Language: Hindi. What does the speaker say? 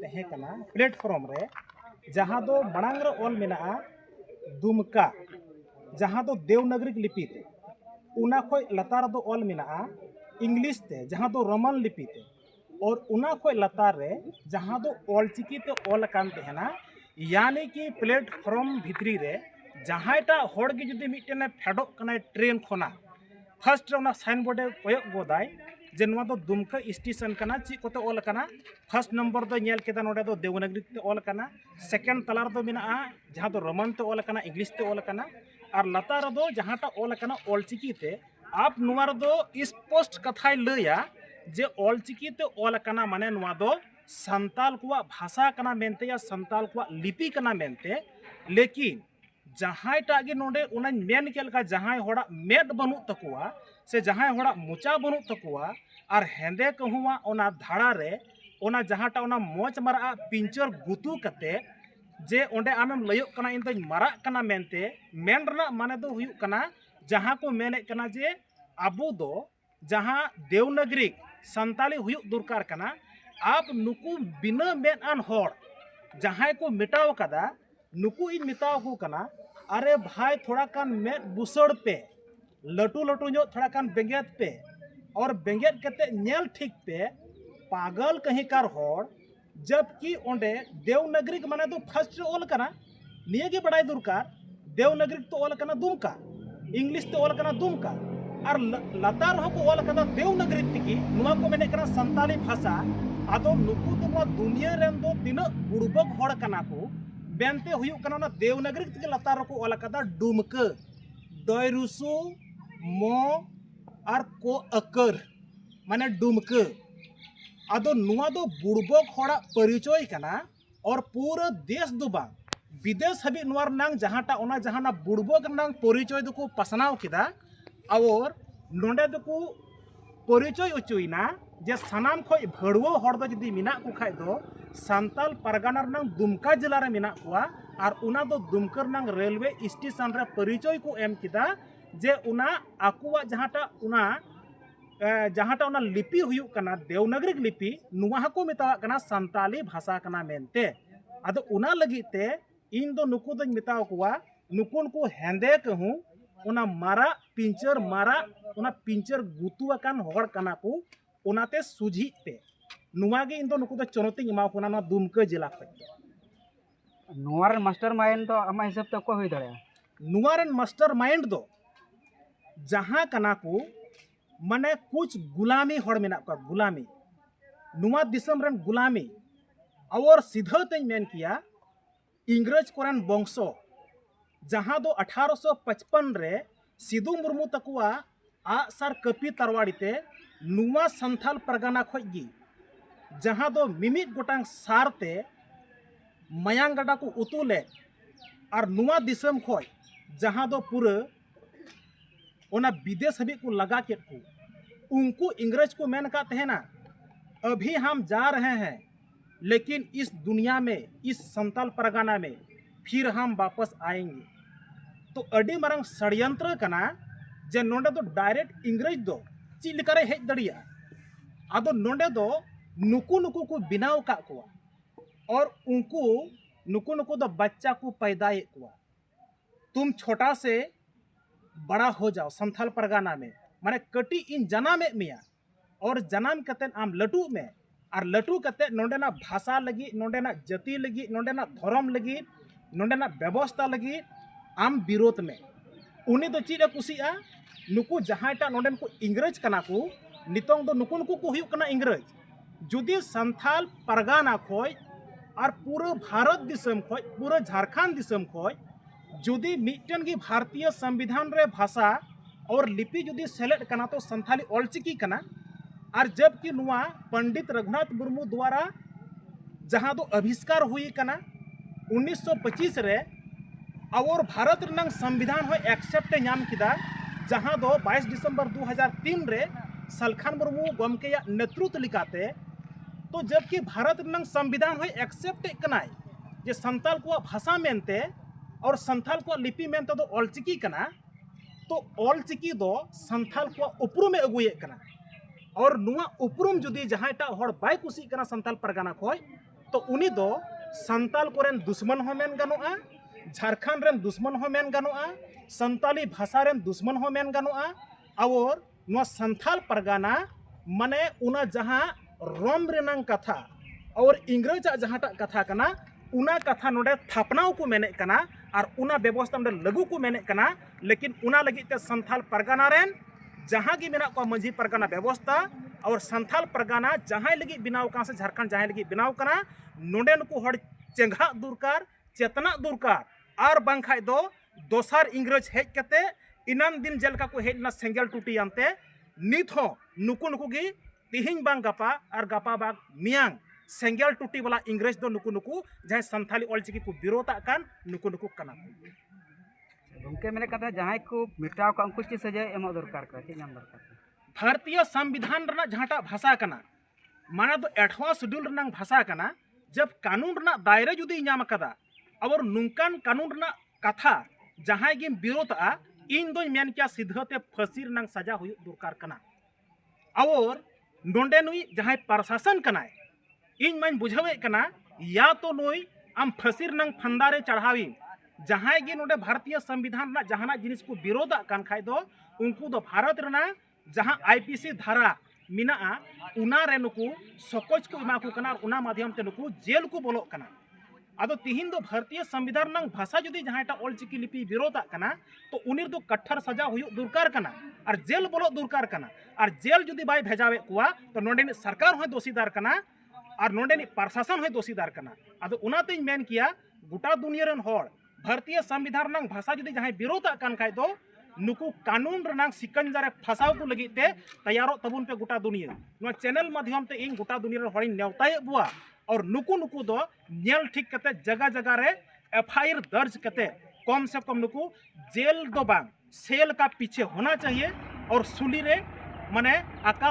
तहेकना प्लेटफॉर्म रे जहाँ दो मांग रे ऑल मेना दुमका जहाँ दो देवनागरिक लिपि ते उना खोय लतार दो ऑल मेना इंग्लिश ते जहाँ दो रोमन लिपि ते और उना खोय लतार रे जहाँ दो ऑलचिकी ते ऑल कान तहेना यानी कि प्लेटफॉर्म भितरी रे जहाँटा होड़ गे जुदी मिटने फेडोक कनाय ट्रेन खोना फर्स्ट रे साइन बोर्ड कोयक गोदाय जे नवा दो दुमका स्टेशन कना ची कोते ऑल कना फर्स्ट नंबर दो नेल केदा नोडे दो देवनागरी ते ऑल कना सेकंड तलार दो मेना जहाँ दो रोमन ते ऑल कना इंग्लिश ते ऑल कना और लतार दो जहाँटा ऑल कना ऑलचिकी ते आप नुआर दो स्पष्ट कथाय लया जे ऑलचिकी ते ऑल कना माने नुआ दो संताल कुआ भाषा कना मेनते या संताल कुआ लिपि कना मेनते लेकिन जहाँ टागे नोडे उना मेन केलका जहाँ होड़ा मेद बनू तकुआ से जहाँ होड़ा मुचा बनू तकुआ और हेंदे कहुआ ओना धाड़ा रे ओना जहाँटा ओना मोच मारा पिंचर गुतु कते जे ओंडे आमेम लयोक कना इन तो मारा कना मेनते मेन रना माने दो हुयुक कना जहाँ को मेने कना जे अबू दो जहाँ देवनागरिक संताली हुयुक दुरकार कना आप नुकु बिना मेन आन होड़ जहाँ को मिटाव कदा नुकु इन मिताव को कना अरे भाई थोड़ा कान मेद बुसड़ पे लटू लटू जो थोड़ा कान बेंगेत पे और बेंगेत कते नेल ठीक पे पागल कहीं कार होड़ जबकि ओंडे देवनागरिक माने तो फर्स्ट ऑल कना निये के बड़ाई दुरकार देवनागरिक तो ऑल कना दुमका इंग्लिश तो ऑल कना दुमका और लतार हो को ऑल कना देवनागरिक तिकी नुआ को मेने कना संताली भाषा आदो नुकु तो दुनिया रेन दो तीन बुड़बक होड़ कना को बेनते हुयुक कना ना देवनागरिक तिके लतार को ऑल कदा डुमका दयरुसु मो और को अकर माने डुमका आदो नुआ दो बुड़बक होड़ा परिचय कना और पूरा देश दो बांग विदेश हबी नुआर नांग जहाँटा ओना जहाँना बुड़बक नांग परिचय दो को पसनाव किदा और नोंडे दो को परिचय उचुइना जे सनाम खोय भड़वो हड़ दो जदी मिना को खाय दो सांताल परगना नांग दुमका जिला रे मिना कोआ और उना दो दुमकर नांग रेलवे स्टेशन रे परिचय को एम किदा जे उना आकुआ जहाँटा उना लिपि हुयुक कना देवनागरिक लिपि नुआ को मेतावा कना संताली भाषा कना मेनते आदो उना लगी ते इन दो नुकु दों मेताव कोआ नुकुन को हेंदे कहूँ उना मारा पिंचर गुतु अकान होड़ कना को उनाते सुझी पे नुआ गे इन दो नुकु दो चुनौती एमाव कोना ना दुमका जिला खय नुआर मास्टर माइंड तो आमा हिसाब तक को होई दड़या नुआरन मास्टर माइंड दो जहाँ कना को माने कुछ गुलामी होड़ मेना को गुलामी नुआ दिसम रन गुलामी और सीधा तई मेन किया इंग्रज कोरन वंशो जहाँ दो 1855 रे सिदु मुर्मू तकुआ आसार कपी तरवाड़ीते नुआ संथाल परगना खोगी जहाँ दो मिमित गोटांग सारते मयांग गडा को उतुले और नुआ दिसम खोय जहाँ दो पूरा ओना विदेश हबी को लगा के को उनको इंग्रज को मैंने कहा है ना अभी हम जा रहे हैं लेकिन इस दुनिया में इस संताल परगना में फिर हम वापस आएंगे तो अड़ी मारंग षड्यंत्र कना जे नोंडे दो डायरेक्ट इंग्रज दो ची लिकारे हेज दड़िया आदो नोंडे दो नुकु नुकु को बिनाव का कोआ और उनको नुकु नुकु दो बच्चा को पैदाए कोआ तुम छोटा से बड़ा हो जाओ संथाल परगना में माने कटी इन जनाम मिया और जनाम कते आम लटू में और लटू कते नोंडेना भाषा लगी नोंडेना जाति लगी नोंडेना धर्म लगी नोंडेना व्यवस्था लगी आम विरोध में उनी दो चीज कुसिया नुकु जहाँटा नोंडेन को इंग्रज कना को नितोंग दो नुकु नुकु को हुयुक कना इंग्रज जुदी संथाल परगना खोय और पूरा भारत दिसम खोय पूरा झारखंड दिसम खोय जुदी मिटन की भारतीय संविधान रे भाषा और लिपि जुदी सेलेक्ट कना तो संथाली ऑलचिकी कना और जबकि नुआ पंडित रघुनाथ मुर्मू द्वारा जहाँ दो आविष्कार हुई कना 1925 रे और भारत रंग संविधान हो एक्सेप्ट नाम किदा जहाँ दो 22 दिसंबर 2003 रे सलखान मुर्मू गमके या नेतृत्व लिखाते तो जबकि भारत रंग संविधान हो एक्सेप्ट कनाय जे संताल को भाषा मेनते और संथाल को लिपि मेनते दो ऑलचिकी कना तो ऑलचिकी दो संथाल को उपरुम में अगुए कना और नुआ उपरुम जुदी जहाँटा होड़ बाय कुसी कना संथाल परगना खोय तो उनी दो संताल कोरेन दुश्मन हो मेन गानोआ, झारखंड रेन दुश्मन हो मेन गानोआ, संताली भाषा रेन दुश्मन हो मेन गानोआ, और नो संथाल परगाना माने उना जहां रोम रेनांग कथा और इंग्रज जहांटा कथा कना उना कथा नोडे थापनाव को मेने कना और उना व्यवस्था नोडे लागू को मेने कना, लेकिन उना लगी ते संथाल परगाना रेन जहां की मेना को मंझी परगाना व्यवस्था और संथाल परगाना जहां लगी बिनाव का से झारखंड जहां लगी बिनाव कना नोडे नुकु हड़ चेंगा दुरकार चेतना दुरकार और बांखाय दो दोसार इंग्रज हेज कते इनाम दिन जेलका को हेजना सेंगल टूटी आनते नित हो नुकु नुकु गी तिहिंग बांग गपा और गपा बाग मियांग सेंगल टूटी वाला इंग्रज दो नुकु नुकु जहां संथाली ऑलचिकी को विरोधा कान नुकु नुकु कना उनके मैंने कहा जहां को मिटाव का उनको चीज सजा एम दरकार का चीज नाम दरकार भारतीय संविधान रना जहांटा भाषा कना माना दो 8वां शेड्यूल रना भाषा कना जब कानून रना दायरे जुदी नाम कदा और नुंकान कानून रना कथा जहां गिम विरोधा इन दो मेन क्या सिद्धते फांसी रना सजा हुई दरकार कना और नोंडे नुई जहां प्रशासन कनाय इन मन बुझावे कना या तो नुई आम फांसी रना फंदारे चढ़ावी जहां गे नोडे भारतीय संविधान ना जहाना जिनिस को विरोधा कान खाय दो उनको दो भारत रना जहां आईपीसी धारा मिना उना रे नुकु सकोच को इमा को कना उना माध्यम ते नुकु जेल को बोलो कना आदो तिहिन दो भारतीय संविधान नंग भाषा जुदी जहांटा ऑलचिकी लिपि विरोधा कना तो उनिर दो कट्ठर सजा हुई दुरकार कना और जेल बोलो दुरकार कना और जेल जुदी बाय भेजावे कुआ तो नोडे सरकार होय दोषीदार कना और नोडे प्रशासन होय दोषीदार कना आदो उनाते मेन किया गोटा दुनिया रन होड़ भारतीय संविधान नंग भाषा जुदी जहां विरोधा कान खाय दो नुकु कानून रनांग सिकंजारे फसाव को लगी ते तैयारो तबुन पे गोटा दुनिया नो चैनल माध्यम ते इन गोटा दुनिया रे हरिन नेवताय बुआ और नुकु नुकु दो नेल ठीक कते जगह जगह रे एफआईआर दर्ज कते कम से कम नुकु जेल दो बांग सेल का पीछे होना चाहिए और सुली रे माने आका